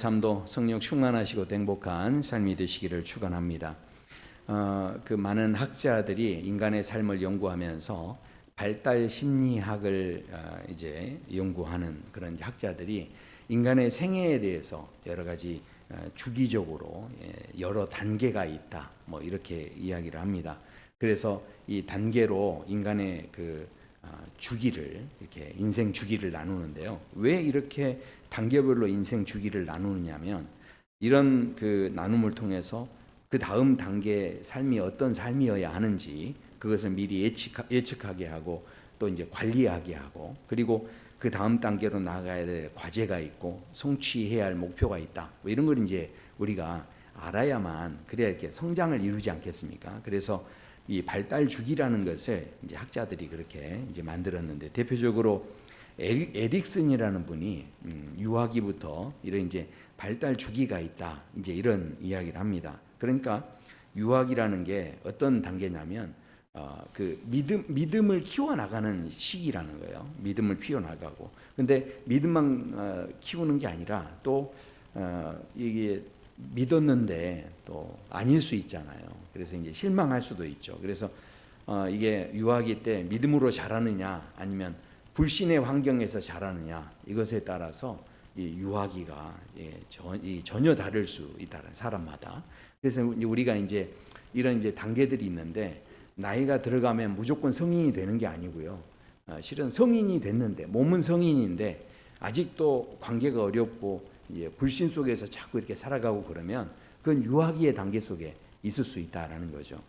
삶도 성령 충만하시고 행복한 삶이 되시기를 축원합니다. 그 많은 학자들이 인간의 삶을 연구하면서 발달 심리학을 이제 연구하는 그런 학자들이 인간의 생애에 대해서 여러 가지 주기적으로 여러 단계가 있다. 뭐 이렇게 이야기를 합니다. 그래서 이 단계로 인간의 그 주기를 이렇게 인생 주기를 나누는데요. 왜 이렇게 단계별로 인생 주기를 나누느냐면 이런 그 나눔을 통해서 그 다음 단계 삶이 어떤 삶이어야 하는지 그것을 미리 예측하게 하고 또 이제 관리하게 하고 그리고 그 다음 단계로 나아가야 될 과제가 있고 성취해야 할 목표가 있다. 뭐 이런 걸 이제 우리가 알아야만 그래야 이렇게 성장을 이루지 않겠습니까? 그래서 이 발달 주기라는 것을 이제 학자들이 그렇게 이제 만들었는데 대표적으로 에릭슨이라는 분이 유아기부터 이런 이제 발달 주기가 있다. 이제 이런 이야기를 합니다. 그러니까 유아기라는 게 어떤 단계냐면 그 믿음을 키워나가는 시기라는 거예요. 믿음을 키워나가고. 근데 믿음만 키우는 게 아니라 또 이게 믿었는데 또 아닐 수 있잖아요. 그래서 이제 실망할 수도 있죠. 그래서 이게 유아기 때 믿음으로 자라느냐 아니면 불신의 환경에서 자라느냐 이것에 따라서 이 유아기가 전혀 다를 수 있다는 사람마다. 그래서 우리가 이제 이런 이제 단계들이 있는데 나이가 들어가면 무조건 성인이 되는 게 아니고요. 실은 성인이 됐는데 몸은 성인인데 아직도 관계가 어렵고 불신 속에서 자꾸 이렇게 살아가고 그러면 그건 유아기의 단계 속에 있을 수 있다라는 거죠.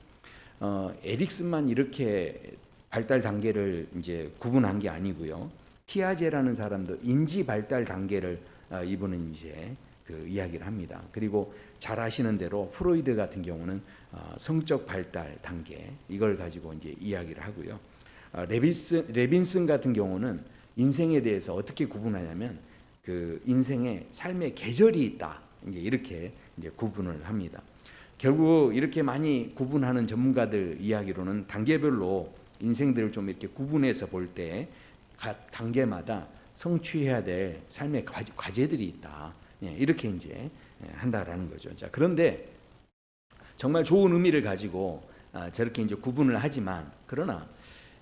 에릭슨만 이렇게 발달 단계를 이제 구분한 게 아니고요. 피아제라는 사람도 인지 발달 단계를 이분은 이제 그 이야기를 합니다. 그리고 잘 아시는 대로 프로이드 같은 경우는 성적 발달 단계 이걸 가지고 이제 이야기를 하고요. 레빈슨 같은 경우는 인생에 대해서 어떻게 구분하냐면 그 인생의 삶의 계절이 있다. 이제 이렇게 이제 구분을 합니다. 결국 이렇게 많이 구분하는 전문가들 이야기로는 단계별로 인생들을 좀 이렇게 구분해서 볼 때 각 단계마다 성취해야 될 삶의 과제들이 있다. 이렇게 이제 한다라는 거죠. 자, 그런데 정말 좋은 의미를 가지고 저렇게 이제 구분을 하지만 그러나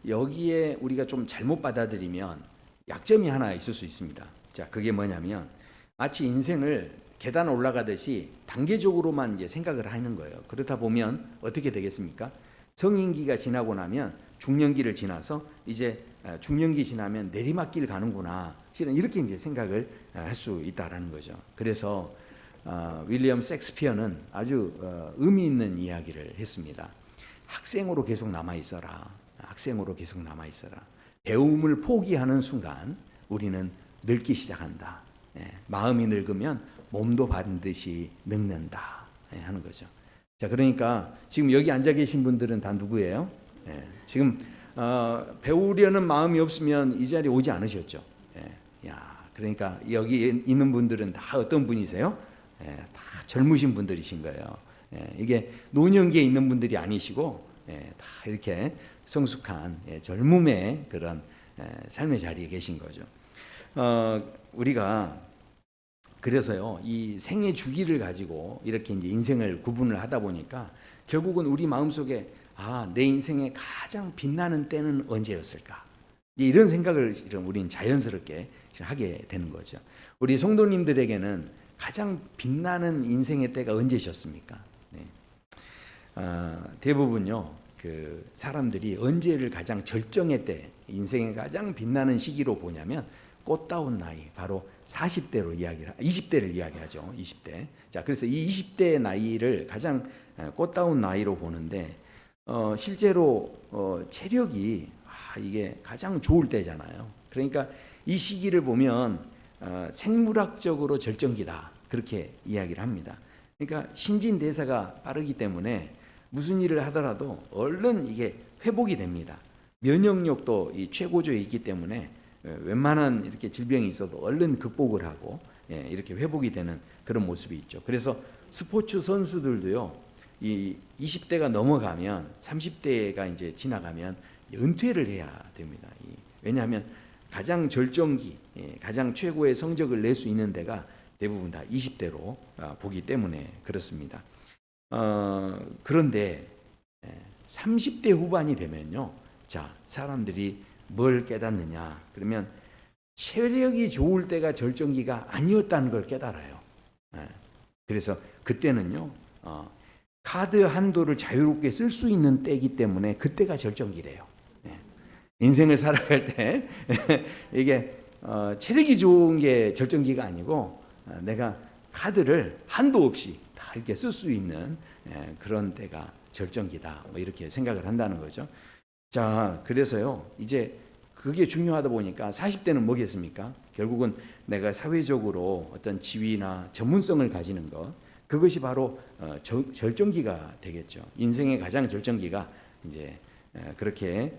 여기에 우리가 좀 잘못 받아들이면 약점이 하나 있을 수 있습니다. 자, 그게 뭐냐면 마치 인생을 계단 올라가듯이 단계적으로만 이제 생각을 하는 거예요. 그렇다 보면 어떻게 되겠습니까? 성인기가 지나고 나면 중년기를 지나서 이제 중년기 지나면 내리막길 가는구나. 실은 이렇게 이제 생각을 할 수 있다라는 거죠. 그래서 윌리엄 셰익스피어는 아주 의미 있는 이야기를 했습니다. 학생으로 계속 남아 있어라. 학생으로 계속 남아 있어라. 배움을 포기하는 순간 우리는 늙기 시작한다. 마음이 늙으면 몸도 반드시 늙는다 하는 거죠. 자, 그러니까 지금 여기 앉아 계신 분들은 다 누구예요? 지금 배우려는 마음이 없으면 이 자리에 오지 않으셨죠. 그러니까 여기 있는 분들은 다 어떤 분이세요? 다 젊으신 분들이신 거예요. 이게 노년기에 있는 분들이 아니시고 다 이렇게 성숙한 젊음의 그런 삶의 자리에 계신 거죠. 우리가 그래서요, 이 생애 주기를 가지고 이렇게 이제 인생을 구분을 하다 보니까 결국은 우리 마음속에 내 인생의 가장 빛나는 때는 언제였을까? 이런 생각을 우리는 자연스럽게 하게 되는 거죠. 우리 성도님들에게는 가장 빛나는 인생의 때가 언제셨습니까? 대부분요, 그 사람들이 언제를 가장 절정의 때, 인생의 가장 빛나는 시기로 보냐면 꽃다운 나이, 바로 40대로 20대를 이야기하죠. 20대. 자, 그래서 이 20대 나이를 가장 꽃다운 나이로 보는데, 실제로 체력이 이게 가장 좋을 때잖아요. 그러니까 이 시기를 보면 생물학적으로 절정기다. 그렇게 이야기를 합니다. 그러니까 신진대사가 빠르기 때문에 무슨 일을 하더라도 얼른 이게 회복이 됩니다. 면역력도 이 최고조에 있기 때문에 웬만한 이렇게 질병이 있어도 얼른 극복을 하고 이렇게 회복이 되는 그런 모습이 있죠. 그래서 스포츠 선수들도요, 이 20대가 넘어가면 30대가 이제 지나가면 은퇴를 해야 됩니다. 왜냐하면 가장 절정기, 가장 최고의 성적을 낼 수 있는 데가 대부분 다 20대로 보기 때문에 그렇습니다. 그런데 30대 후반이 되면요, 자, 사람들이 뭘 깨닫느냐? 그러면 체력이 좋을 때가 절정기가 아니었다는 걸 깨달아요. 그래서 그때는요, 카드 한도를 자유롭게 쓸 수 있는 때이기 때문에 그때가 절정기래요. 인생을 살아갈 때 이게 체력이 좋은 게 절정기가 아니고 내가 카드를 한도 없이 다 이렇게 쓸 수 있는 그런 때가 절정기다. 뭐 이렇게 생각을 한다는 거죠. 자, 그래서요, 이제 그게 중요하다 보니까 40대는 뭐겠습니까? 결국은 내가 사회적으로 어떤 지위나 전문성을 가지는 것, 그것이 바로 절정기가 되겠죠. 인생의 가장 절정기가 이제 그렇게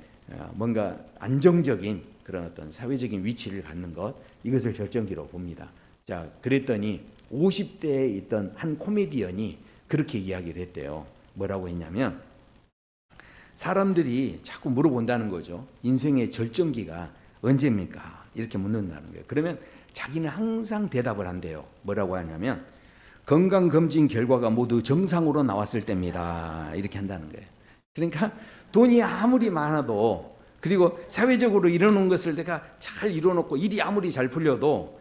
뭔가 안정적인 그런 어떤 사회적인 위치를 갖는 것, 이것을 절정기로 봅니다. 자, 그랬더니 50대에 있던 한 코미디언이 그렇게 이야기를 했대요. 뭐라고 했냐면, 사람들이 자꾸 물어본다는 거죠. 인생의 절정기가 언제입니까? 이렇게 묻는다는 거예요. 그러면 자기는 항상 대답을 한대요. 뭐라고 하냐면, 건강검진 결과가 모두 정상으로 나왔을 때입니다. 이렇게 한다는 거예요. 그러니까 돈이 아무리 많아도, 그리고 사회적으로 이뤄놓은 것을 내가 잘 이뤄놓고 일이 아무리 잘 풀려도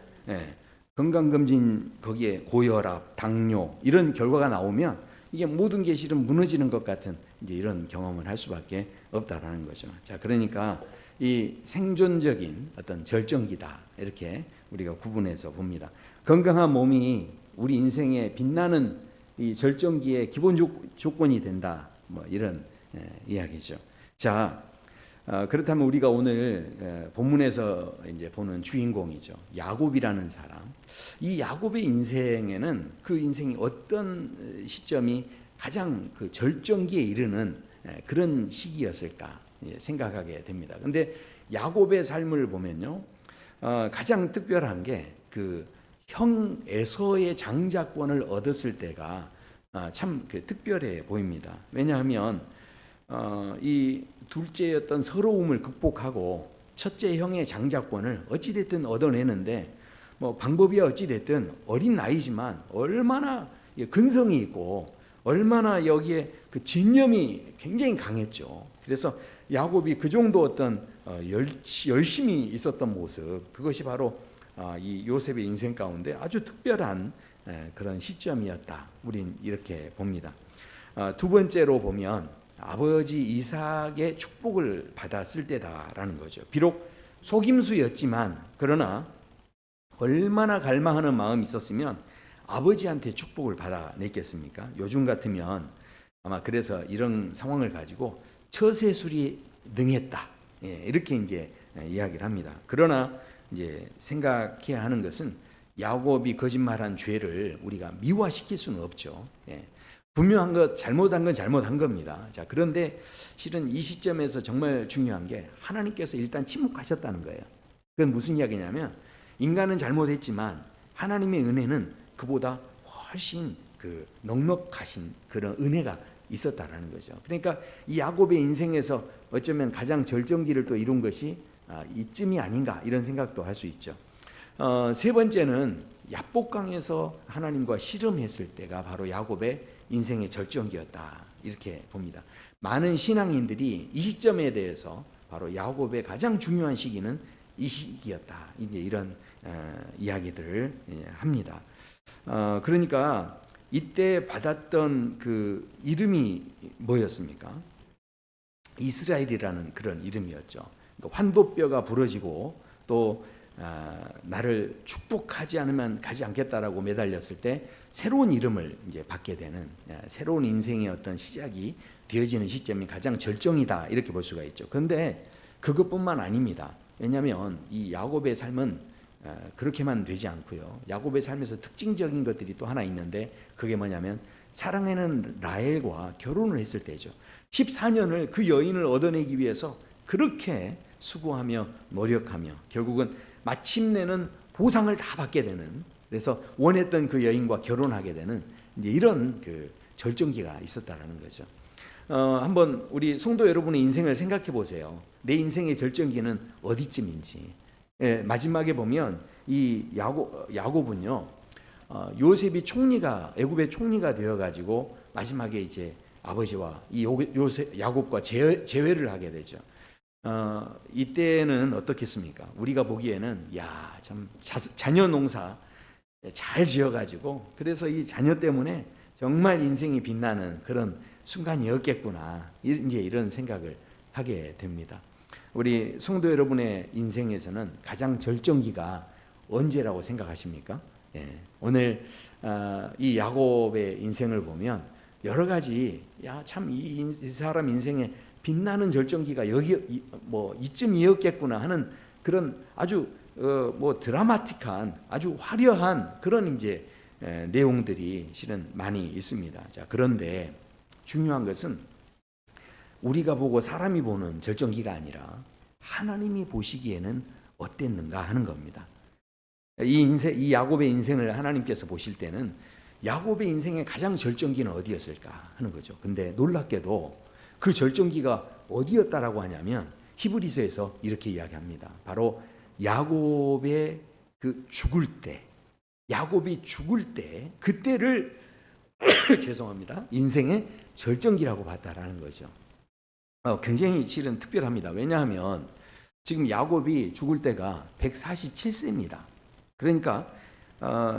건강검진 거기에 고혈압, 당뇨 이런 결과가 나오면 이게 모든 게 실은 무너지는 것 같은 이제 이런 경험을 할 수밖에 없다라는 거죠. 자, 그러니까 이 생존적인 어떤 절정기다, 이렇게 우리가 구분해서 봅니다. 건강한 몸이 우리 인생에 빛나는 이 절정기의 기본 조건이 된다. 뭐 이런 이야기죠. 자, 그렇다면 우리가 오늘 본문에서 이제 보는 주인공이죠. 야곱이라는 사람. 이 야곱의 인생에는 그 인생이 어떤 시점이 가장 그 절정기에 이르는 그런 시기였을까 생각하게 됩니다. 근데 야곱의 삶을 보면요, 가장 특별한 게 그 형 에서의 장자권을 얻었을 때가 참 특별해 보입니다. 왜냐하면 이 둘째였던 서러움을 극복하고 첫째 형의 장자권을 어찌됐든 얻어내는데, 뭐 방법이 어찌됐든 어린 나이지만 얼마나 근성이 있고 얼마나 여기에 그 진념이 굉장히 강했죠. 그래서 야곱이 그 정도 어떤 열심히 있었던 모습, 그것이 바로 이 요셉의 인생 가운데 아주 특별한 그런 시점이었다. 우린 이렇게 봅니다. 두 번째로 보면 아버지 이삭의 축복을 받았을 때다라는 거죠. 비록 속임수였지만, 그러나 얼마나 갈망하는 마음이 있었으면 아버지한테 축복을 받아냈겠습니까? 요즘 같으면 아마 그래서 이런 상황을 가지고 처세술이 능했다, 이렇게 이제 이야기를 합니다. 그러나 이제 생각해야 하는 것은 야곱이 거짓말한 죄를 우리가 미화시킬 수는 없죠. 분명한 것, 잘못한 건 잘못한 겁니다. 자, 그런데 실은 이 시점에서 정말 중요한 게 하나님께서 일단 침묵하셨다는 거예요. 그건 무슨 이야기냐면, 인간은 잘못했지만 하나님의 은혜는 그보다 훨씬 그 넉넉하신 그런 은혜가 있었다라는 거죠. 그러니까 이 야곱의 인생에서 어쩌면 가장 절정기를 또 이룬 것이 이쯤이 아닌가, 이런 생각도 할 수 있죠. 세 번째는 야복강에서 하나님과 씨름했을 때가 바로 야곱의 인생의 절정기였다, 이렇게 봅니다. 많은 신앙인들이 이 시점에 대해서 바로 야곱의 가장 중요한 시기는 이 시기였다, 이제 이런 이야기들을 합니다. 그러니까 이때 받았던 그 이름이 뭐였습니까? 이스라엘이라는 그런 이름이었죠. 그러니까 환도뼈가 부러지고 또 나를 축복하지 않으면 가지 않겠다라고 매달렸을 때 새로운 이름을 이제 받게 되는, 새로운 인생의 어떤 시작이 되어지는 시점이 가장 절정이다, 이렇게 볼 수가 있죠. 그런데 그것뿐만 아닙니다. 왜냐하면 이 야곱의 삶은 그렇게만 되지 않고요. 야곱의 삶에서 특징적인 것들이 또 하나 있는데, 그게 뭐냐면 사랑하는 라헬과 결혼을 했을 때죠. 14년을 그 여인을 얻어내기 위해서 그렇게 수고하며 노력하며 결국은 마침내는 보상을 다 받게 되는, 그래서 원했던 그 여인과 결혼하게 되는 이제 이런 그 절정기가 있었다라는 거죠. 한번 우리 성도 여러분의 인생을 생각해 보세요. 내 인생의 절정기는 어디쯤인지. 마지막에 보면 이 야곱은요, 요셉이 총리가 애굽의 총리가 되어 가지고 마지막에 이제 아버지와 이 야곱과 재회를 하게 되죠. 이때는 어떻겠습니까? 우리가 보기에는 야, 참 자녀 농사 잘 지어가지고 그래서 이 자녀 때문에 정말 인생이 빛나는 그런 순간이었겠구나, 이제 이런 생각을 하게 됩니다. 우리 성도 여러분의 인생에서는 가장 절정기가 언제라고 생각하십니까? 예, 오늘 이 야곱의 인생을 보면 여러 가지 참 이 사람 인생에 빛나는 절정기가 여기 뭐 이쯤이었겠구나 하는 그런 아주 뭐 드라마틱한 아주 화려한 그런 이제 내용들이 실은 많이 있습니다. 자, 그런데 중요한 것은 우리가 보고 사람이 보는 절정기가 아니라 하나님이 보시기에는 어땠는가 하는 겁니다. 이 야곱의 인생을 하나님께서 보실 때는 야곱의 인생의 가장 절정기는 어디였을까 하는 거죠. 근데 놀랍게도 그 절정기가 어디였다라고 하냐면 히브리서에서 이렇게 이야기합니다. 바로 야곱의 그 죽을 때, 야곱이 죽을 때 그때를 죄송합니다. 인생의 절정기라고 봤다라는 거죠. 굉장히 실은 특별합니다. 왜냐하면 지금 야곱이 죽을 때가 147세입니다. 그러니까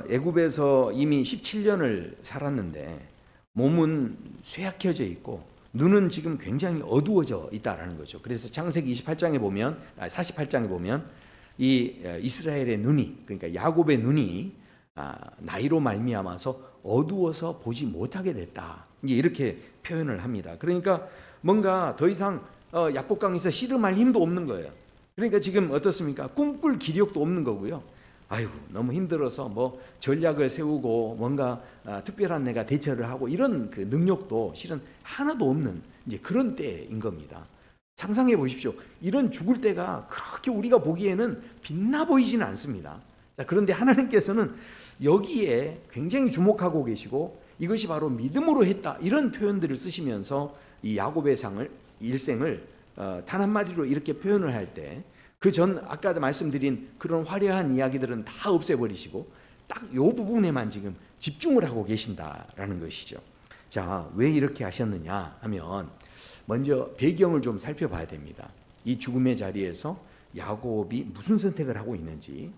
애굽에서 이미 17년을 살았는데 몸은 쇠약해져 있고 눈은 지금 굉장히 어두워져 있다라는 거죠. 그래서 창세기 48장에 보면 이 이스라엘의 눈이, 그러니까 야곱의 눈이 나이로 말미암아서 어두워서 보지 못하게 됐다, 이제 이렇게 표현을 합니다. 그러니까 뭔가 더 이상 약복강에서 씨름할 힘도 없는 거예요. 그러니까 지금 어떻습니까? 꿈꿀 기력도 없는 거고요. 아이고, 너무 힘들어서 뭐 전략을 세우고 뭔가 특별한 내가 대처를 하고 이런 그 능력도 실은 하나도 없는 이제 그런 때인 겁니다. 상상해 보십시오. 이런 죽을 때가 그렇게 우리가 보기에는 빛나 보이지는 않습니다. 자, 그런데 하나님께서는 여기에 굉장히 주목하고 계시고 이것이 바로 믿음으로 했다, 이런 표현들을 쓰시면서 이 야곱의 일생을 단 한마디로 이렇게 표현을 할 때 그 전 아까 말씀드린 그런 화려한 이야기들은 다 없애버리시고 딱 이 부분에만 지금 집중을 하고 계신다라는 것이죠. 자, 왜 이렇게 하셨느냐 하면 먼저 배경을 좀 살펴봐야 됩니다. 이 죽음의 자리에서 야곱이 무슨 선택을 하고 있는지.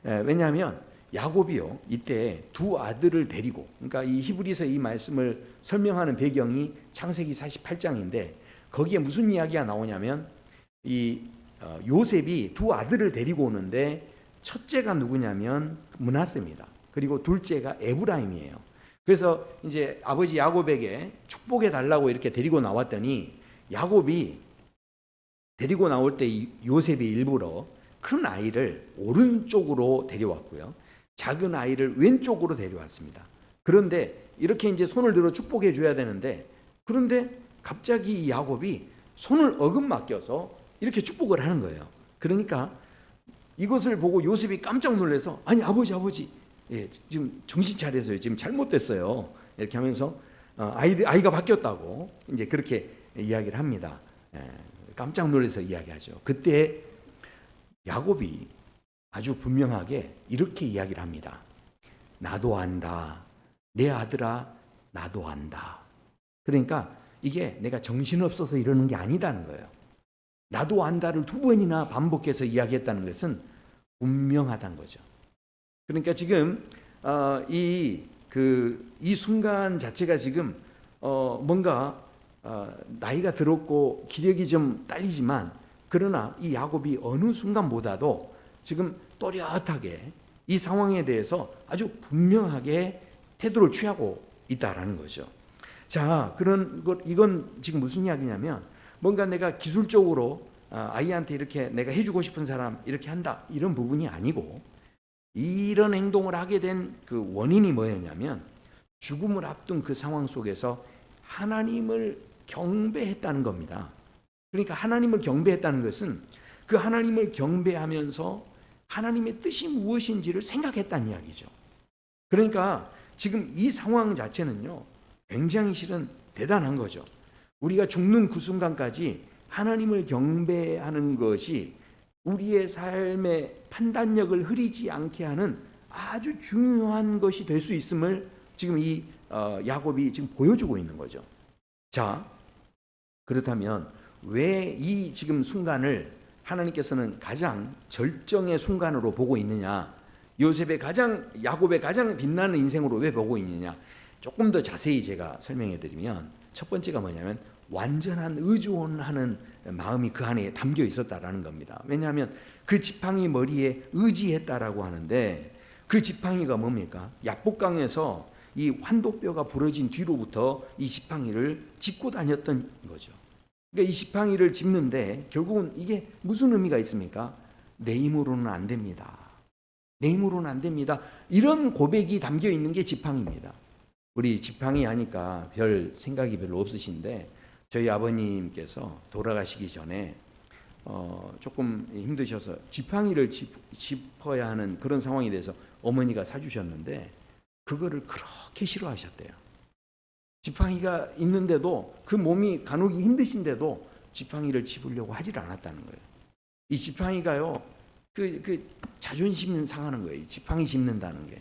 왜냐하면 야곱이요, 이때 두 아들을 데리고, 그러니까 이 히브리서 이 말씀을 설명하는 배경이 창세기 48장인데 거기에 무슨 이야기가 나오냐면 이 요셉이 두 아들을 데리고 오는데 첫째가 누구냐면 므낫세입니다. 그리고 둘째가 에브라임이에요. 그래서 이제 아버지 야곱에게 축복해 달라고 이렇게 데리고 나왔더니 야곱이 데리고 나올 때 요셉이 일부러 큰 아이를 오른쪽으로 데려왔고요, 작은 아이를 왼쪽으로 데려왔습니다. 그런데 이렇게 이제 손을 들어 축복해 줘야 되는데, 그런데 갑자기 이 야곱이 손을 어긋맡겨서 이렇게 축복을 하는 거예요. 그러니까 이것을 보고 요셉이 깜짝 놀라서 아니 아버지, 예, 지금 정신 차려서요, 지금 잘못됐어요, 이렇게 하면서 아이가 바뀌었다고 이제 그렇게 이야기를 합니다. 깜짝 놀라서 이야기하죠. 그때 야곱이 아주 분명하게 이렇게 이야기를 합니다. 나도 안다, 내 아들아, 나도 안다. 그러니까 이게 내가 정신없어서 이러는 게 아니다는 거예요. 나도 안다를 두 번이나 반복해서 이야기했다는 것은 분명하다는 거죠. 그러니까 지금 이 순간 자체가 지금 뭔가 나이가 들었고 기력이 좀 딸리지만, 그러나 이 야곱이 어느 순간보다도 지금 또렷하게 이 상황에 대해서 아주 분명하게 태도를 취하고 있다라는 거죠. 자, 이건 지금 무슨 이야기냐면 뭔가 내가 기술적으로 아이한테 이렇게 내가 해주고 싶은 사람 이렇게 한다, 이런 부분이 아니고, 이런 행동을 하게 된 그 원인이 뭐였냐면 죽음을 앞둔 그 상황 속에서 하나님을 경배했다는 겁니다. 그러니까 하나님을 경배했다는 것은 그 하나님을 경배하면서 하나님의 뜻이 무엇인지를 생각했다는 이야기죠. 그러니까 지금 이 상황 자체는요, 굉장히 실은 대단한 거죠. 우리가 죽는 그 순간까지 하나님을 경배하는 것이 우리의 삶의 판단력을 흐리지 않게 하는 아주 중요한 것이 될 수 있음을 지금 이 야곱이 지금 보여주고 있는 거죠. 자, 그렇다면 왜 이 지금 순간을 하나님께서는 가장 절정의 순간으로 보고 있느냐? 야곱의 가장 빛나는 인생으로 왜 보고 있느냐? 조금 더 자세히 제가 설명해 드리면 첫 번째가 뭐냐면 완전한 의존하는 마음이 그 안에 담겨 있었다라는 겁니다. 왜냐하면 그 지팡이 머리에 의지했다라고 하는데 그 지팡이가 뭡니까? 야복강에서 이 환도뼈가 부러진 뒤로부터 이 지팡이를 짚고 다녔던 거죠. 그러니까 이 지팡이를 짚는데 결국은 이게 무슨 의미가 있습니까? 내 힘으로는 안 됩니다. 내 힘으로는 안 됩니다. 이런 고백이 담겨 있는 게 지팡이입니다. 우리 지팡이 하니까 별 생각이 별로 없으신데 저희 아버님께서 돌아가시기 전에 조금 힘드셔서 지팡이를 짚어야 하는 그런 상황이 돼서 어머니가 사주셨는데 그거를 그렇게 싫어하셨대요. 지팡이가 있는데도 그 몸이 가누기 힘드신데도 지팡이를 짚으려고 하질 않았다는 거예요. 이 지팡이가요, 그 자존심 상하는 거예요. 지팡이 짚는다는 게.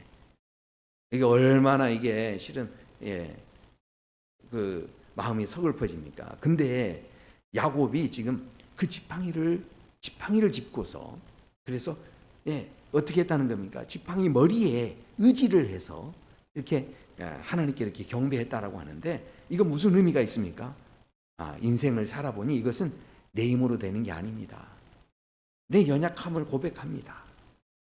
이게 얼마나 이게 실은 그 마음이 서글퍼집니까? 근데 야곱이 지금 그 지팡이를 짚고서 그래서 어떻게 했다는 겁니까? 지팡이 머리에 의지를 해서 이렇게 하나님께 이렇게 경배했다라고 하는데 이건 무슨 의미가 있습니까? 인생을 살아보니 이것은 내 힘으로 되는 게 아닙니다. 내 연약함을 고백합니다.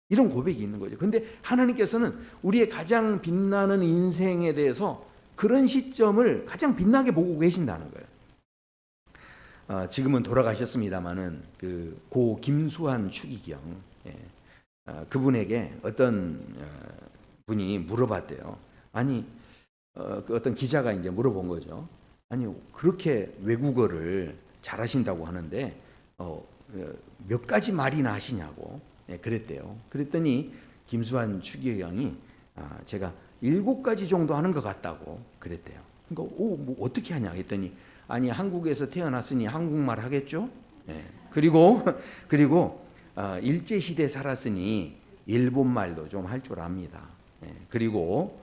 이런 고백이 있는 거죠. 근데 하나님께서는 우리의 가장 빛나는 인생에 대해서 그런 시점을 가장 빛나게 보고 계신다는 거예요. 지금은 돌아가셨습니다마는 고 김수환 추기경 그분에게 어떤 분이 물어봤대요. 아니 그 어떤 기자가 이제 물어본 거죠. 아니 그렇게 외국어를 잘하신다고 하는데 몇 가지 말이나 하시냐고 그랬대요. 그랬더니 김수환 추기경이 제가 7가지 정도 하는 것 같다고 그랬대요. 그러니까 뭐 어떻게 하냐 했더니 아니 한국에서 태어났으니 한국말 하겠죠. 그리고 일제 시대 살았으니 일본말도 좀 할 줄 압니다. 그리고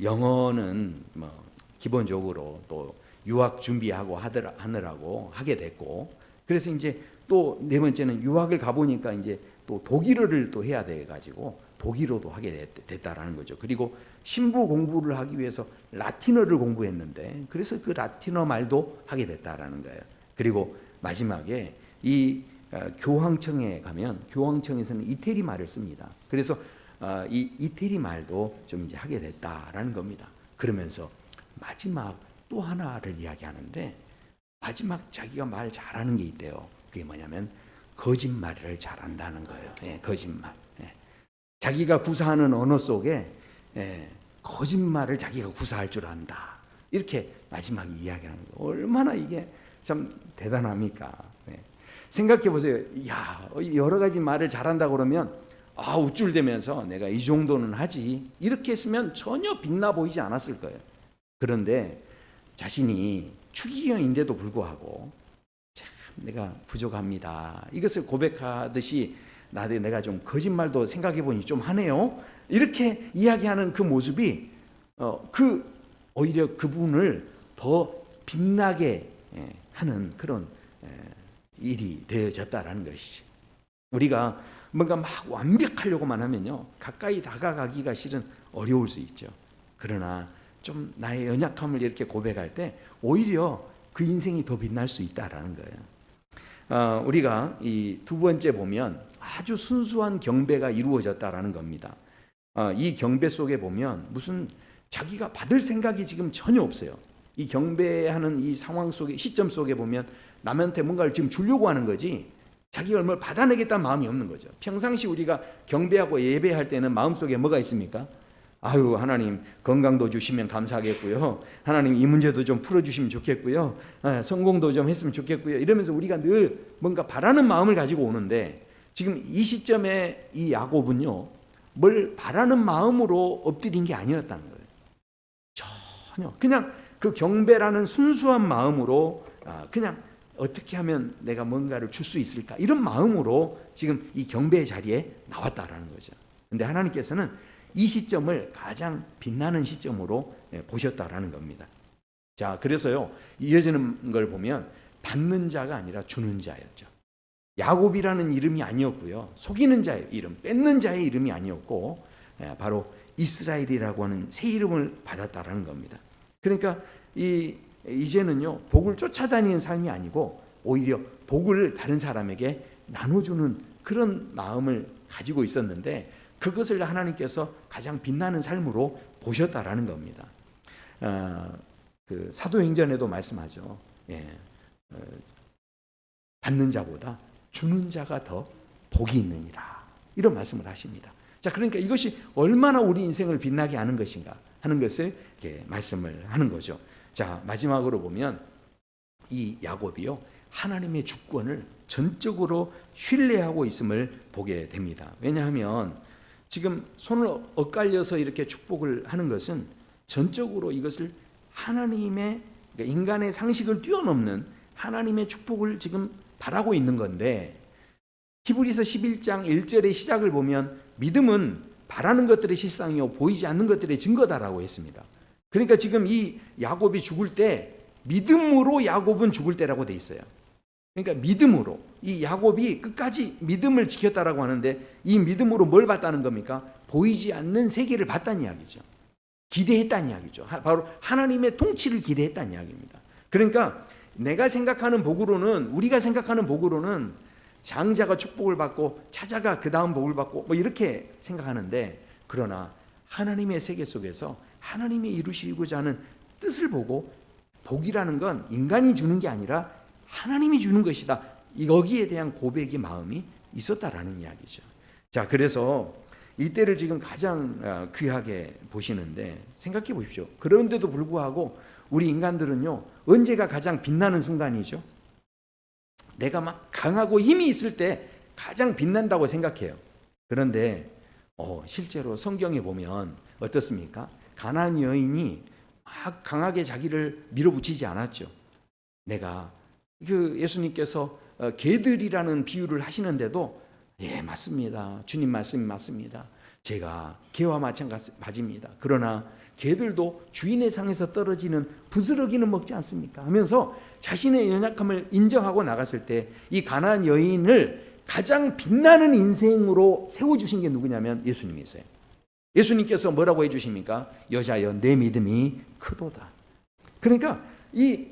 영어는 뭐 기본적으로 또 유학 준비하고 하느라고 하게 됐고 그래서 이제 또 네 번째는 유학을 가보니까 이제 또 독일어를 또 해야 돼 가지고 독일어도 하게 됐다라는 거죠. 그리고 신부 공부를 하기 위해서 라틴어를 공부했는데 그래서 그 라틴어 말도 하게 됐다라는 거예요. 그리고 마지막에 이 교황청에 가면 교황청에서는 이태리 말을 씁니다. 그래서 이 이태리 말도 좀 이제 하게 됐다라는 겁니다. 그러면서 마지막 또 하나를 이야기하는데 마지막 자기가 말 잘하는 게 있대요. 그게 뭐냐면 거짓말을 잘한다는 거예요. 거짓말. 자기가 구사하는 언어 속에 거짓말을 자기가 구사할 줄 안다. 이렇게 마지막에 이야기하는 거예요. 얼마나 이게 참 대단합니까? 생각해 보세요. 야, 여러 가지 말을 잘한다 그러면 우쭐대면서 내가 이 정도는 하지. 이렇게 했으면 전혀 빛나 보이지 않았을 거예요. 그런데 자신이 추기경인데도 불구하고 참 내가 부족합니다. 이것을 고백하듯이 내가 좀 거짓말도 생각해 보니 좀 하네요. 이렇게 이야기하는 그 모습이 오히려 그분을 더 빛나게 하는 그런 일이 되어졌다라는 것이죠. 우리가 뭔가 막 완벽하려고만 하면요 가까이 다가가기가 실은 어려울 수 있죠. 그러나 좀 나의 연약함을 이렇게 고백할 때 오히려 그 인생이 더 빛날 수 있다라는 거예요. 우리가 이 두 번째 보면 아주 순수한 경배가 이루어졌다라는 겁니다. 이 경배 속에 보면 무슨 자기가 받을 생각이 지금 전혀 없어요. 이 경배하는 이 상황 속에 시점 속에 보면 남한테 뭔가를 지금 주려고 하는 거지 자기가 얼마를 받아내겠다는 마음이 없는 거죠. 평상시 우리가 경배하고 예배할 때는 마음속에 뭐가 있습니까? 아유 하나님 건강도 주시면 감사하겠고요. 하나님 이 문제도 좀 풀어주시면 좋겠고요. 성공도 좀 했으면 좋겠고요. 이러면서 우리가 늘 뭔가 바라는 마음을 가지고 오는데 지금 이 시점에 이 야곱은요 뭘 바라는 마음으로 엎드린 게 아니었다는 거예요. 전혀 그냥 그 경배라는 순수한 마음으로 그냥 어떻게 하면 내가 뭔가를 줄 수 있을까 이런 마음으로 지금 이 경배의 자리에 나왔다라는 거죠. 근데 하나님께서는 이 시점을 가장 빛나는 시점으로 보셨다라는 겁니다. 자, 그래서요, 이어지는 걸 보면 받는 자가 아니라 주는 자였죠. 야곱이라는 이름이 아니었고요, 속이는 자의 이름, 뺏는 자의 이름이 아니었고, 바로 이스라엘이라고 하는 새 이름을 받았다라는 겁니다. 그러니까 이제는요, 복을 쫓아다니는 삶이 아니고 오히려 복을 다른 사람에게 나눠주는 그런 마음을 가지고 있었는데, 그것을 하나님께서 가장 빛나는 삶으로 보셨다라는 겁니다. 그 사도행전에도 말씀하죠. 받는 자보다 주는 자가 더 복이 있느니라, 이런 말씀을 하십니다. 자, 그러니까 이것이 얼마나 우리 인생을 빛나게 하는 것인가 하는 것을 이렇게 말씀을 하는 거죠. 자, 마지막으로 보면 이 야곱이요, 하나님의 주권을 전적으로 신뢰하고 있음을 보게 됩니다. 왜냐하면 지금 손을 엇갈려서 이렇게 축복을 하는 것은 전적으로 이것을 하나님의, 그러니까 인간의 상식을 뛰어넘는 하나님의 축복을 지금 바라고 있는 건데, 히브리서 11장 1절의 시작을 보면 믿음은 바라는 것들의 실상이요 보이지 않는 것들의 증거다라고 했습니다. 그러니까 지금 이 야곱이 죽을 때 믿음으로 야곱은 죽을 때라고 돼 있어요. 그러니까 믿음으로 이 야곱이 끝까지 믿음을 지켰다라고 하는데, 이 믿음으로 뭘 봤다는 겁니까? 보이지 않는 세계를 봤다는 이야기죠. 기대했다는 이야기죠. 바로 하나님의 통치를 기대했다는 이야기입니다. 그러니까 내가 생각하는 복으로는, 우리가 생각하는 복으로는 장자가 축복을 받고 차자가 그 다음 복을 받고 뭐 이렇게 생각하는데, 그러나 하나님의 세계 속에서 하나님이 이루시고자 하는 뜻을 보고, 복이라는 건 인간이 주는 게 아니라 하나님이 주는 것이다, 여기에 대한 고백의 마음이 있었다라는 이야기죠. 자, 그래서 이때를 지금 가장 귀하게 보시는데, 생각해 보십시오. 그런데도 불구하고 우리 인간들은요, 언제가 가장 빛나는 순간이죠? 내가 막 강하고 힘이 있을 때 가장 빛난다고 생각해요. 그런데 실제로 성경에 보면 어떻습니까? 가나안 여인이 막 강하게 자기를 밀어붙이지 않았죠. 내가 예수님께서 개들이라는 비유를 하시는데도, 예, 맞습니다, 주님 말씀이 맞습니다, 제가 개와 마찬가지입니다, 그러나 개들도 주인의 상에서 떨어지는 부스러기는 먹지 않습니까? 하면서 자신의 연약함을 인정하고 나갔을 때, 이 가나안 여인을 가장 빛나는 인생으로 세워주신 게 누구냐면 예수님이세요. 예수님께서 뭐라고 해주십니까? 여자여, 내 믿음이 크도다. 그러니까 이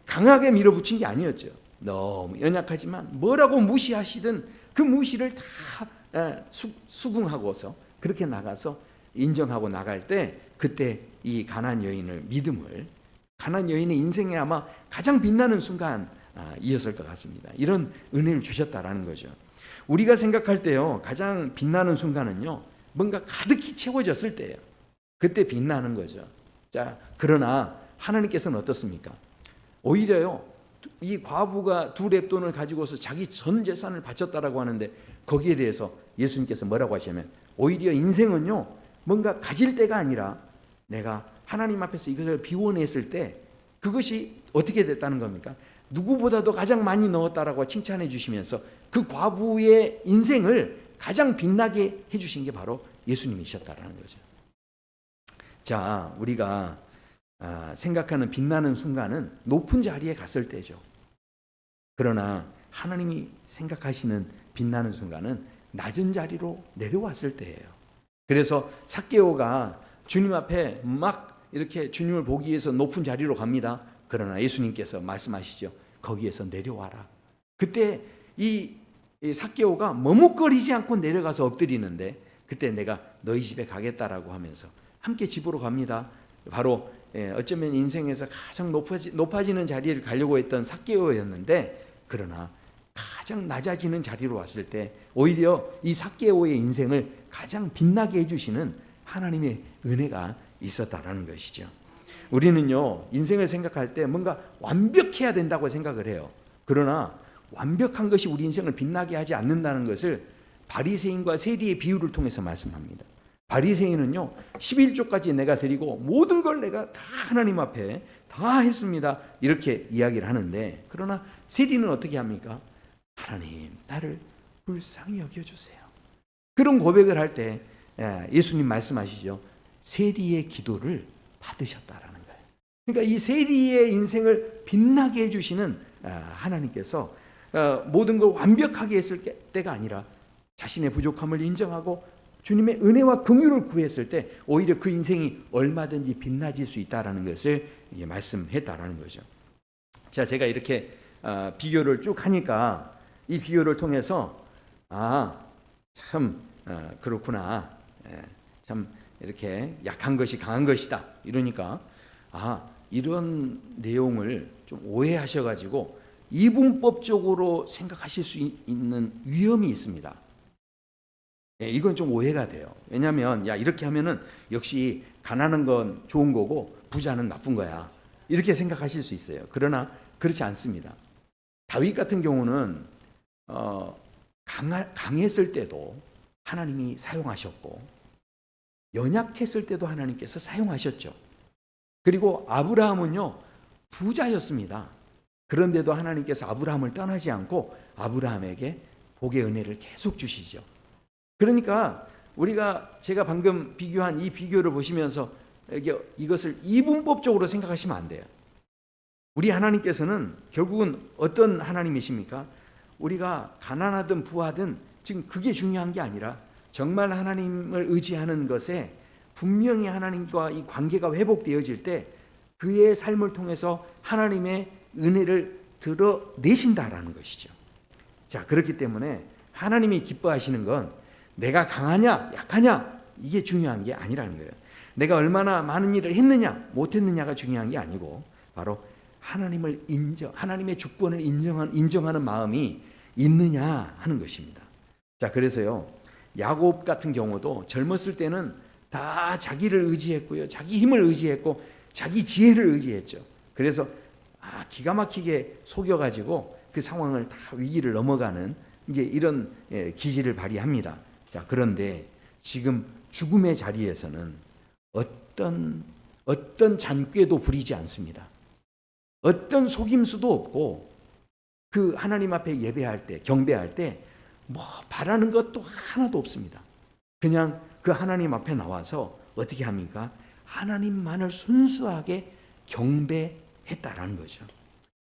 강하게 밀어붙인 게 아니었죠. 너무 연약하지만 뭐라고 무시하시든 그 무시를 다 수긍하고서 그렇게 나가서 인정하고 나갈 때, 그때 이 가나안 여인을, 믿음을, 가나안 여인의 인생에 아마 가장 빛나는 순간이었을 것 같습니다. 이런 은혜를 주셨다라는 거죠. 우리가 생각할 때요, 가장 빛나는 순간은요, 뭔가 가득히 채워졌을 때예요. 그때 빛나는 거죠. 자, 그러나 하나님께서는 어떻습니까? 오히려요, 이 과부가 2렙돈을 가지고서 자기 전 재산을 바쳤다라고 하는데, 거기에 대해서 예수님께서 뭐라고 하시냐면, 오히려 인생은요, 뭔가 가질 때가 아니라 내가 하나님 앞에서 이것을 비워냈을 때 그것이 어떻게 됐다는 겁니까? 누구보다도 가장 많이 넣었다라고 칭찬해 주시면서 그 과부의 인생을 가장 빛나게 해주신 게 바로 예수님이셨다라는 거죠. 자, 우리가 생각하는 빛나는 순간은 높은 자리에 갔을 때죠. 그러나 하나님이 생각하시는 빛나는 순간은 낮은 자리로 내려왔을 때예요. 그래서 삭개오가 주님 앞에 막 이렇게 주님을 보기 위해서 높은 자리로 갑니다. 그러나 예수님께서 말씀하시죠. 거기에서 내려와라. 그때 이 삭개오가 머뭇거리지 않고 내려가서 엎드리는데, 그때 내가 너희 집에 가겠다라고 하면서 함께 집으로 갑니다. 바로 어쩌면 인생에서 가장 높아지는 자리를 가려고 했던 삭개오였는데, 그러나 가장 낮아지는 자리로 왔을 때 오히려 이 삭개오의 인생을 가장 빛나게 해주시는 하나님의 은혜가 있었다라는 것이죠. 우리는요, 인생을 생각할 때 뭔가 완벽해야 된다고 생각을 해요. 그러나 완벽한 것이 우리 인생을 빛나게 하지 않는다는 것을 바리새인과 세리의 비유를 통해서 말씀합니다. 바리새인은요, 11조까지 내가 드리고 모든 걸 내가 다 하나님 앞에 다 했습니다, 이렇게 이야기를 하는데, 그러나 세리는 어떻게 합니까? 하나님, 나를 불쌍히 여겨주세요. 그런 고백을 할 때 예수님 말씀하시죠. 세리의 기도를 받으셨다라는 거예요. 그러니까 이 세리의 인생을 빛나게 해주시는 하나님께서 모든 걸 완벽하게 했을 때가 아니라 자신의 부족함을 인정하고 주님의 은혜와 긍휼을 구했을 때 오히려 그 인생이 얼마든지 빛나질 수 있다라는 것을 말씀했다라는 거죠. 자, 제가 이렇게 비교를 쭉 하니까 이 비교를 통해서 참 그렇구나, 참 이렇게 약한 것이 강한 것이다 이러니까 이런 내용을 좀 오해하셔가지고 이분법적으로 생각하실 수 있는 위험이 있습니다. 이건 좀 오해가 돼요. 왜냐하면 이렇게 하면은 역시 가난한 건 좋은 거고 부자는 나쁜 거야 이렇게 생각하실 수 있어요. 그러나 그렇지 않습니다. 다윗 같은 경우는 강했을 때도 하나님이 사용하셨고 연약했을 때도 하나님께서 사용하셨죠. 그리고 아브라함은요 부자였습니다. 그런데도 하나님께서 아브라함을 떠나지 않고 아브라함에게 복의 은혜를 계속 주시죠. 그러니까 제가 방금 비교한 이 비교를 보시면서 이것을 이분법적으로 생각하시면 안 돼요. 우리 하나님께서는 결국은 어떤 하나님이십니까? 우리가 가난하든 부하든 지금 그게 중요한 게 아니라 정말 하나님을 의지하는 것에 분명히 하나님과 이 관계가 회복되어질 때 그의 삶을 통해서 하나님의 은혜를 드러내신다라는 것이죠. 자, 그렇기 때문에 하나님이 기뻐하시는 건 내가 강하냐 약하냐 이게 중요한 게 아니라는 거예요. 내가 얼마나 많은 일을 했느냐 못했느냐가 중요한 게 아니고 바로 하나님의 주권을 인정하는 마음이 있느냐 하는 것입니다. 자, 그래서요 야곱 같은 경우도 젊었을 때는 다 자기를 의지했고요, 자기 힘을 의지했고 자기 지혜를 의지했죠. 그래서 기가 막히게 속여가지고 그 상황을 다 위기를 넘어가는 이제 이런 기질을 발휘합니다. 자, 그런데 지금 죽음의 자리에서는 어떤 잔꾀도 부리지 않습니다. 어떤 속임수도 없고 그 하나님 앞에 예배할 때 경배할 때 뭐 바라는 것도 하나도 없습니다. 그냥 그 하나님 앞에 나와서 어떻게 합니까? 하나님만을 순수하게 경배했다라는 거죠.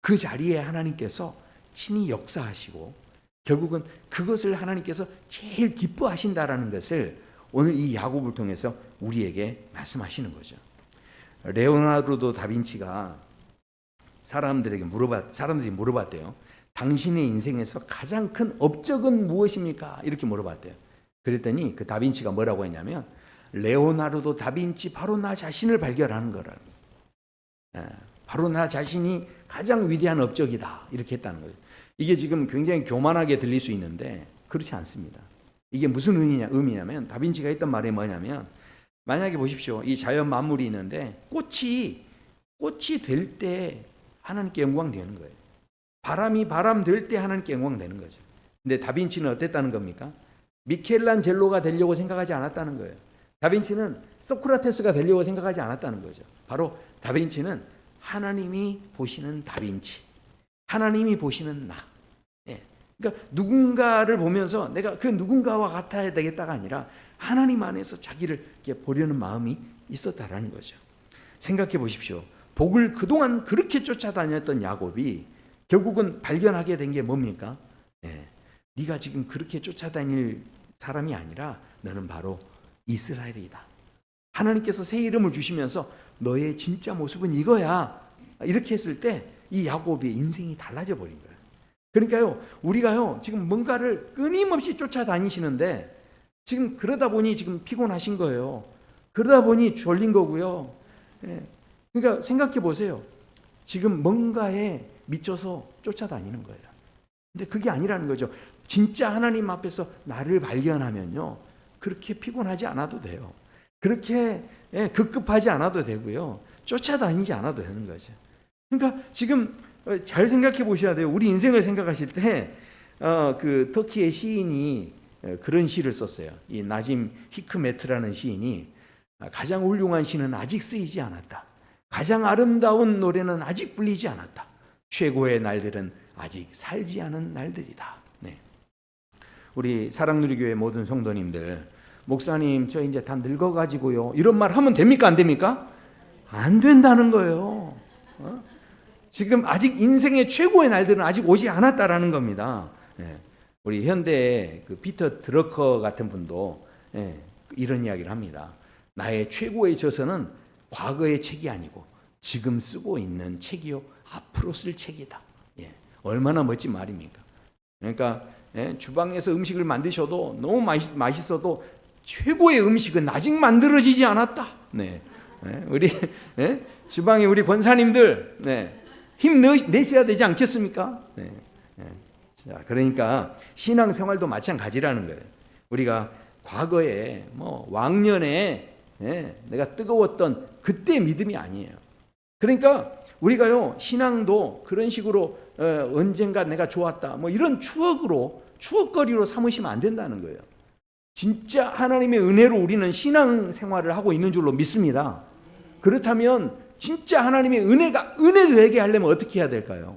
그 자리에 하나님께서 친히 역사하시고 결국은 그것을 하나님께서 제일 기뻐하신다라는 것을 오늘 이 야곱을 통해서 우리에게 말씀하시는 거죠. 레오나르도 다빈치가 사람들이 물어봤대요. 당신의 인생에서 가장 큰 업적은 무엇입니까? 이렇게 물어봤대요. 그랬더니 그 다빈치가 뭐라고 했냐면 레오나르도 다빈치 바로 나 자신을 발견하는 거라고. 바로 나 자신이 가장 위대한 업적이다 이렇게 했다는 거예요. 이게 지금 굉장히 교만하게 들릴 수 있는데 그렇지 않습니다. 이게 무슨 의미냐면 다빈치가 했던 말이 뭐냐면 만약에 보십시오. 이 자연 만물이 있는데 꽃이 될 때 하나님께 영광 되는 거예요. 바람이 바람 될 때 하나님께 영광 되는 거죠. 근데 다빈치는 어땠다는 겁니까? 미켈란젤로가 되려고 생각하지 않았다는 거예요. 다빈치는 소크라테스가 되려고 생각하지 않았다는 거죠. 바로 다빈치는 하나님이 보시는 다빈치, 하나님이 보시는 나. 그러니까 누군가를 보면서 내가 그 누군가와 같아야 되겠다가 아니라 하나님 안에서 자기를 이렇게 보려는 마음이 있었다라는 거죠. 생각해 보십시오. 복을 그동안 그렇게 쫓아다녔던 야곱이 결국은 발견하게 된 게 뭡니까? 네가 지금 그렇게 쫓아다닐 사람이 아니라 너는 바로 이스라엘이다. 하나님께서 새 이름을 주시면서 너의 진짜 모습은 이거야. 이렇게 했을 때 이 야곱의 인생이 달라져 버린 거예요. 그러니까요, 우리가요, 지금 뭔가를 끊임없이 쫓아다니시는데 지금 그러다 보니 지금 피곤하신 거예요. 그러다 보니 졸린 거고요. 그러니까 생각해 보세요. 지금 뭔가에 미쳐서 쫓아다니는 거예요. 근데 그게 아니라는 거죠. 진짜 하나님 앞에서 나를 발견하면요, 그렇게 피곤하지 않아도 돼요. 그렇게 급급하지 않아도 되고요. 쫓아다니지 않아도 되는 거죠. 그러니까 지금 잘 생각해 보셔야 돼요. 우리 인생을 생각하실 때 그 터키의 시인이 그런 시를 썼어요. 이 나짐 히크메트라는 시인이 가장 훌륭한 시는 아직 쓰이지 않았다. 가장 아름다운 노래는 아직 불리지 않았다. 최고의 날들은 아직 살지 않은 날들이다. 네. 우리 사랑누리교회 모든 성도님들, 목사님 저 이제 다 늙어가지고요, 이런 말 하면 됩니까 안 됩니까? 안 된다는 거예요. 지금 아직 인생의 최고의 날들은 아직 오지 않았다라는 겁니다. 우리 현대 그 피터 드러커 같은 분도 이런 이야기를 합니다. 나의 최고의 저서는 과거의 책이 아니고 지금 쓰고 있는 책이요, 앞으로 쓸 책이다. 얼마나 멋진 말입니까? 그러니까 주방에서 음식을 만드셔도 너무 맛있어도 최고의 음식은 아직 만들어지지 않았다. 우리 주방에 우리 권사님들 힘 내셔야 되지 않겠습니까? 자, 그러니까 신앙생활도 마찬가지라는 거예요. 우리가 과거에 뭐 왕년에 내가 뜨거웠던 그때 믿음이 아니에요. 그러니까 우리가요, 신앙도 그런 식으로 언젠가 내가 좋았다 뭐 이런 추억거리로 삼으시면 안 된다는 거예요. 진짜 하나님의 은혜로 우리는 신앙생활을 하고 있는 줄로 믿습니다. 그렇다면 진짜 하나님의 은혜도 되게 하려면 어떻게 해야 될까요?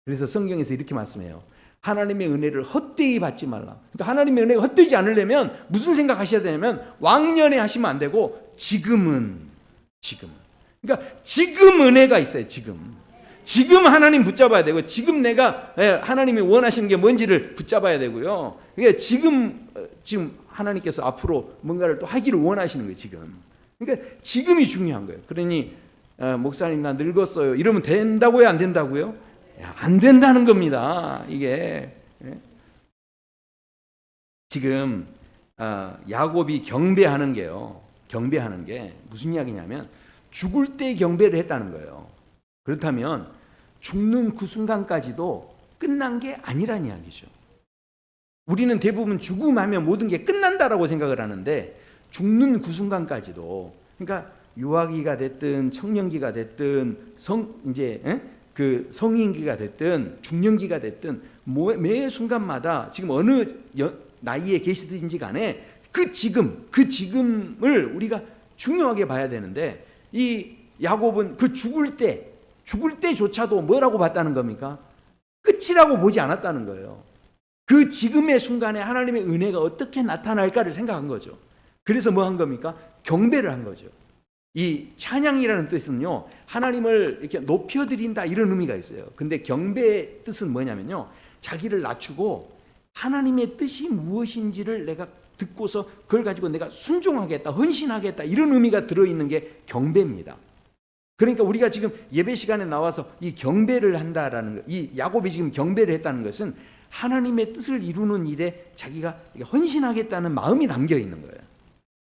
그래서 성경에서 이렇게 말씀해요. 하나님의 은혜를 헛되이 받지 말라. 그러니까 하나님의 은혜가 헛되지 않으려면 무슨 생각하셔야 되냐면 왕년에 하시면 안 되고 지금은. 그러니까 지금 은혜가 있어요. 지금 하나님 붙잡아야 되고, 지금 내가 하나님이 원하시는 게 뭔지를 붙잡아야 되고요. 그러니까 지금 하나님께서 앞으로 뭔가를 또 하기를 원하시는 거예요. 그러니까 지금이 중요한 거예요. 그러니 목사님 나 늙었어요 이러면 된다고요, 안 된다고요? 안 된다는 겁니다. 이게 지금 야곱이 경배하는 게 무슨 이야기냐면 죽을 때 경배를 했다는 거예요. 그렇다면 죽는 그 순간까지도 끝난 게 아니란 이야기죠. 우리는 대부분 죽음하면 모든 게 끝난다라고 생각을 하는데, 죽는 그 순간까지도, 그러니까 유아기가 됐든 청년기가 됐든 그 성인기가 됐든 중년기가 됐든 매 순간마다 지금 어느 나이에 계시든지 간에 그 지금을 우리가 중요하게 봐야 되는데, 이 야곱은 그 죽을 때조차도 뭐라고 봤다는 겁니까? 끝이라고 보지 않았다는 거예요. 그 지금의 순간에 하나님의 은혜가 어떻게 나타날까를 생각한 거죠. 그래서 뭐 한 겁니까? 경배를 한 거죠. 이 찬양이라는 뜻은요, 하나님을 이렇게 높여드린다 이런 의미가 있어요. 근데 경배의 뜻은 뭐냐면요, 자기를 낮추고 하나님의 뜻이 무엇인지를 내가 듣고서 그걸 가지고 내가 순종하겠다, 헌신하겠다 이런 의미가 들어있는 게 경배입니다. 그러니까 우리가 지금 예배 시간에 나와서 이 경배를 한다라는 것, 이 야곱이 지금 경배를 했다는 것은 하나님의 뜻을 이루는 일에 자기가 헌신하겠다는 마음이 담겨 있는 거예요.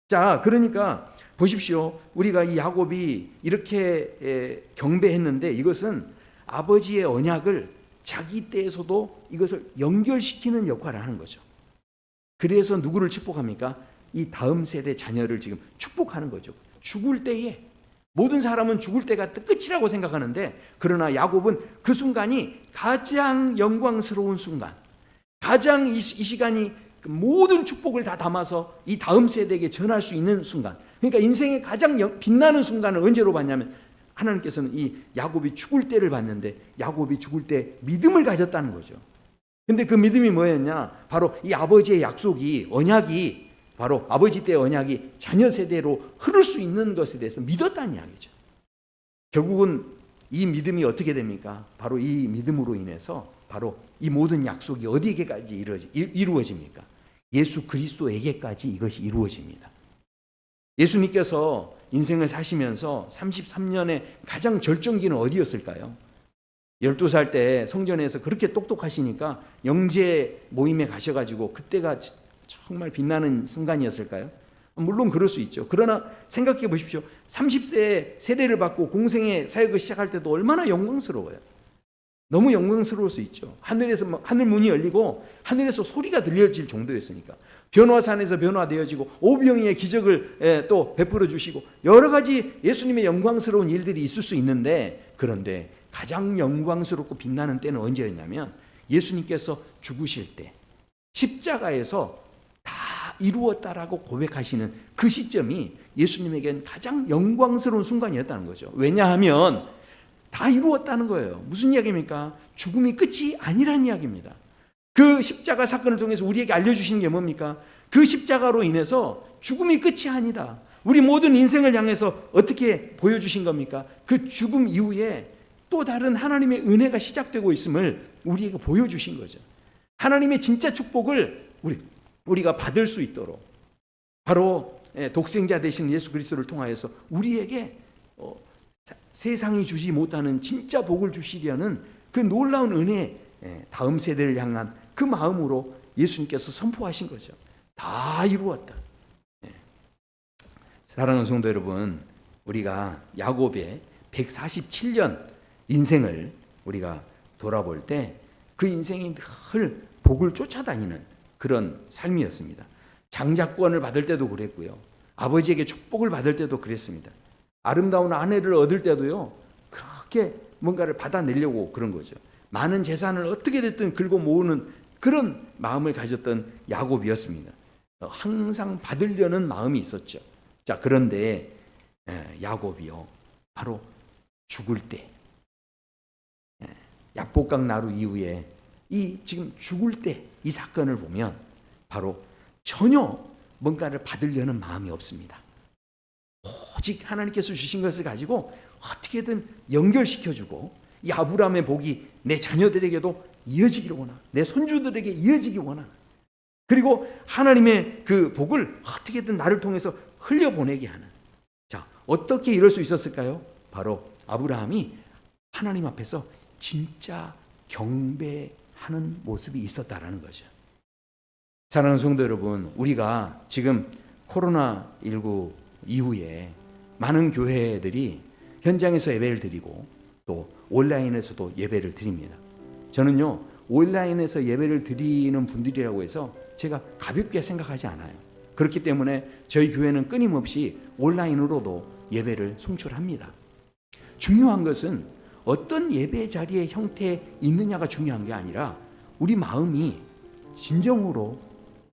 자, 그러니까 보십시오. 우리가 이 야곱이 이렇게 경배했는데 이것은 아버지의 언약을 자기 때에서도 이것을 연결시키는 역할을 하는 거죠. 그래서 누구를 축복합니까? 이 다음 세대 자녀를 지금 축복하는 거죠. 죽을 때에, 모든 사람은 죽을 때가 끝이라고 생각하는데, 그러나 야곱은 그 순간이 가장 영광스러운 순간, 가장 이 시간이 모든 축복을 다 담아서 이 다음 세대에게 전할 수 있는 순간, 그러니까 인생의 가장 빛나는 순간을 언제로 봤냐면, 하나님께서는 이 야곱이 죽을 때를 봤는데, 야곱이 죽을 때 믿음을 가졌다는 거죠. 근데 그 믿음이 뭐였냐? 바로 이 아버지의 약속이, 언약이, 바로 아버지 때의 언약이 자녀 세대로 흐를 수 있는 것에 대해서 믿었다는 이야기죠. 결국은 이 믿음이 어떻게 됩니까? 바로 이 믿음으로 인해서 바로 이 모든 약속이 어디에게까지 이루어집니까? 예수 그리스도에게까지 이것이 이루어집니다. 예수님께서 인생을 사시면서 33년의 가장 절정기는 어디였을까요? 12살 때 성전에서 그렇게 똑똑하시니까 영재 모임에 가셔가지고 그때가 정말 빛나는 순간이었을까요? 물론 그럴 수 있죠. 그러나 생각해 보십시오. 30세에 세례를 받고 공생의 사역을 시작할 때도 얼마나 영광스러워요. 너무 영광스러울 수 있죠. 하늘에서 하늘 문이 열리고 하늘에서 소리가 들려질 정도였으니까. 변화산에서 변화되어지고 오병이의 기적을 또 베풀어 주시고 여러 가지 예수님의 영광스러운 일들이 있을 수 있는데, 그런데 가장 영광스럽고 빛나는 때는 언제였냐면 예수님께서 죽으실 때 십자가에서 다 이루었다라고 고백하시는 그 시점이 예수님에겐 가장 영광스러운 순간이었다는 거죠. 왜냐하면 다 이루었다는 거예요. 무슨 이야기입니까? 죽음이 끝이 아니라는 이야기입니다. 그 십자가 사건을 통해서 우리에게 알려주시는 게 뭡니까? 그 십자가로 인해서 죽음이 끝이 아니다. 우리 모든 인생을 향해서 어떻게 보여주신 겁니까? 그 죽음 이후에 또 다른 하나님의 은혜가 시작되고 있음을 우리에게 보여주신 거죠. 하나님의 진짜 축복을 우리가 받을 수 있도록 바로 독생자 되신 예수 그리스도를 통하여서 우리에게 세상이 주지 못하는 진짜 복을 주시려는 그 놀라운 은혜, 다음 세대를 향한 그 마음으로 예수님께서 선포하신 거죠. 다 이루었다. 사랑하는 성도 여러분, 우리가 야곱의 147년 인생을 우리가 돌아볼 때 그 인생이 늘 복을 쫓아다니는 그런 삶이었습니다. 장자권을 받을 때도 그랬고요. 아버지에게 축복을 받을 때도 그랬습니다. 아름다운 아내를 얻을 때도요. 그렇게 뭔가를 받아내려고 그런 거죠. 많은 재산을 어떻게 됐든 긁어 모으는 그런 마음을 가졌던 야곱이었습니다. 항상 받으려는 마음이 있었죠. 자, 그런데 야곱이요. 바로 죽을 때 약복강 나루 이후에 이 지금 죽을 때 이 사건을 보면 바로 전혀 뭔가를 받으려는 마음이 없습니다. 오직 하나님께서 주신 것을 가지고 어떻게든 연결시켜주고 이 아브라함의 복이 내 자녀들에게도 이어지기를 원하고 내 손주들에게 이어지기 원하는, 그리고 하나님의 그 복을 어떻게든 나를 통해서 흘려보내게 하는. 자, 어떻게 이럴 수 있었을까요? 바로 아브라함이 하나님 앞에서 진짜 경배하는 모습이 있었다라는 거죠. 사랑하는 성도 여러분, 우리가 지금 코로나19 이후에 많은 교회들이 현장에서 예배를 드리고 또 온라인에서도 예배를 드립니다. 저는요, 온라인에서 예배를 드리는 분들이라고 해서 제가 가볍게 생각하지 않아요. 그렇기 때문에 저희 교회는 끊임없이 온라인으로도 예배를 송출합니다. 중요한 것은 어떤 예배 자리의 형태에 있느냐가 중요한 게 아니라 우리 마음이 진정으로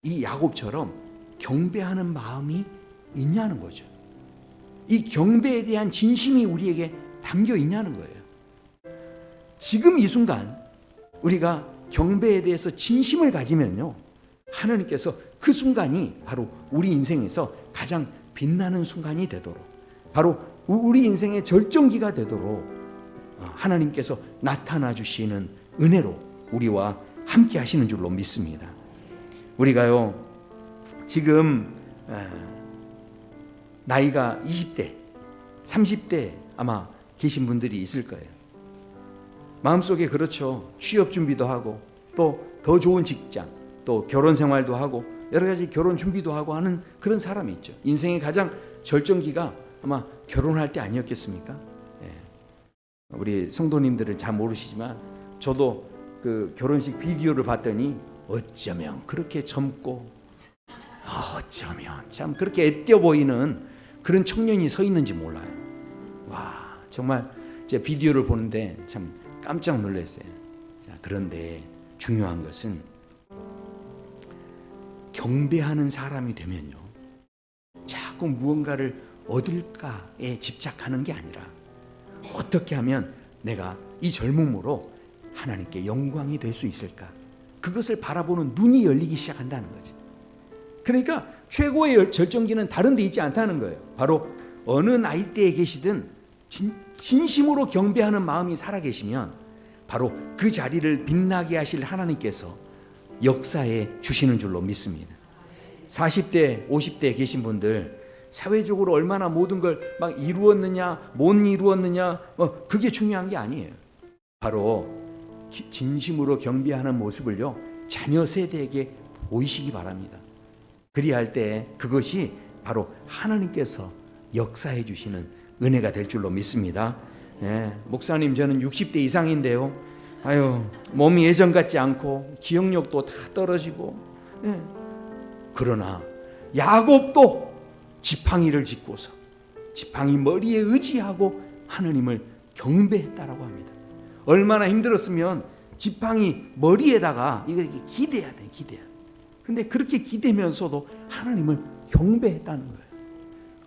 이 야곱처럼 경배하는 마음이 있냐는 거죠. 이 경배에 대한 진심이 우리에게 담겨 있냐는 거예요. 지금 이 순간 우리가 경배에 대해서 진심을 가지면요, 하나님께서 그 순간이 바로 우리 인생에서 가장 빛나는 순간이 되도록, 바로 우리 인생의 절정기가 되도록 하나님께서 나타나 주시는 은혜로 우리와 함께 하시는 줄로 믿습니다. 우리가요, 지금 나이가 20대, 30대 아마 계신 분들이 있을 거예요. 마음속에 그렇죠. 취업 준비도 하고 또 더 좋은 직장, 또 결혼 생활도 하고 여러 가지 결혼 준비도 하고 하는 그런 사람이 있죠. 인생의 가장 절정기가 아마 결혼할 때 아니었겠습니까? 우리 성도님들은 잘 모르시지만 저도 그 결혼식 비디오를 봤더니 어쩌면 그렇게 젊고 어쩌면 참 그렇게 애띄어 보이는 그런 청년이 서 있는지 몰라요. 와, 정말 제 비디오를 보는데 참 깜짝 놀랐어요. 자, 그런데 중요한 것은 경배하는 사람이 되면요, 자꾸 무언가를 얻을까에 집착하는 게 아니라 어떻게 하면 내가 이 젊음으로 하나님께 영광이 될 수 있을까, 그것을 바라보는 눈이 열리기 시작한다는 거죠. 그러니까 최고의 절정기는 다른 데 있지 않다는 거예요. 바로 어느 나이대에 계시든 진심으로 경배하는 마음이 살아계시면 바로 그 자리를 빛나게 하실 하나님께서 역사에 주시는 줄로 믿습니다. 40대, 50대에 계신 분들, 사회적으로 얼마나 모든 걸 막 이루었느냐, 못 이루었느냐, 그게 중요한 게 아니에요. 바로 진심으로 경배하는 모습을요, 자녀 세대에게 보이시기 바랍니다. 그리할 때 그것이 바로 하나님께서 역사해 주시는 은혜가 될 줄로 믿습니다. 목사님, 저는 60대 이상인데요, 몸이 예전 같지 않고 기억력도 다 떨어지고, 그러나 야곱도 지팡이를 짚고서 지팡이 머리에 의지하고 하나님을 경배했다라고 합니다. 얼마나 힘들었으면 지팡이 머리에다가 이렇게 기대야 돼, 기대야. 근데 그렇게 기대면서도 하나님을 경배했다는 거예요.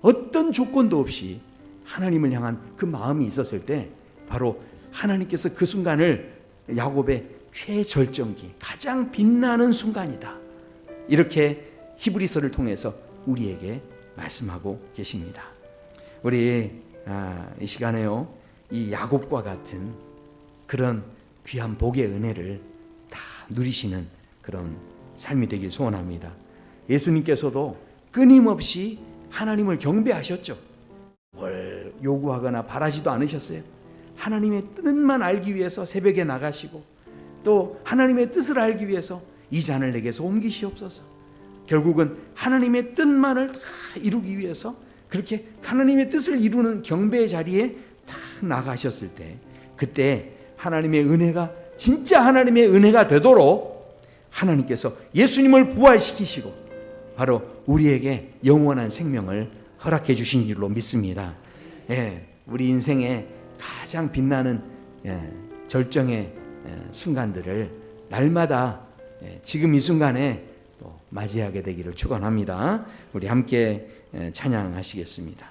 어떤 조건도 없이 하나님을 향한 그 마음이 있었을 때 바로 하나님께서 그 순간을 야곱의 최절정기, 가장 빛나는 순간이다. 이렇게 히브리서를 통해서 우리에게 말씀하고 계십니다. 우리 이 시간에요, 이 야곱과 같은 그런 귀한 복의 은혜를 다 누리시는 그런 삶이 되길 소원합니다. 예수님께서도 끊임없이 하나님을 경배하셨죠. 뭘 요구하거나 바라지도 않으셨어요. 하나님의 뜻만 알기 위해서 새벽에 나가시고, 또 하나님의 뜻을 알기 위해서 이 잔을 내게서 옮기시옵소서. 결국은 하나님의 뜻만을 다 이루기 위해서 그렇게 하나님의 뜻을 이루는 경배의 자리에 딱 나가셨을 때, 그때 하나님의 은혜가 진짜 하나님의 은혜가 되도록 하나님께서 예수님을 부활시키시고 바로 우리에게 영원한 생명을 허락해 주신 줄로 믿습니다. 우리 인생의 가장 빛나는 절정의 순간들을 날마다 지금 이 순간에 또 맞이하게 되기를 축원합니다. 우리 함께 찬양하시겠습니다.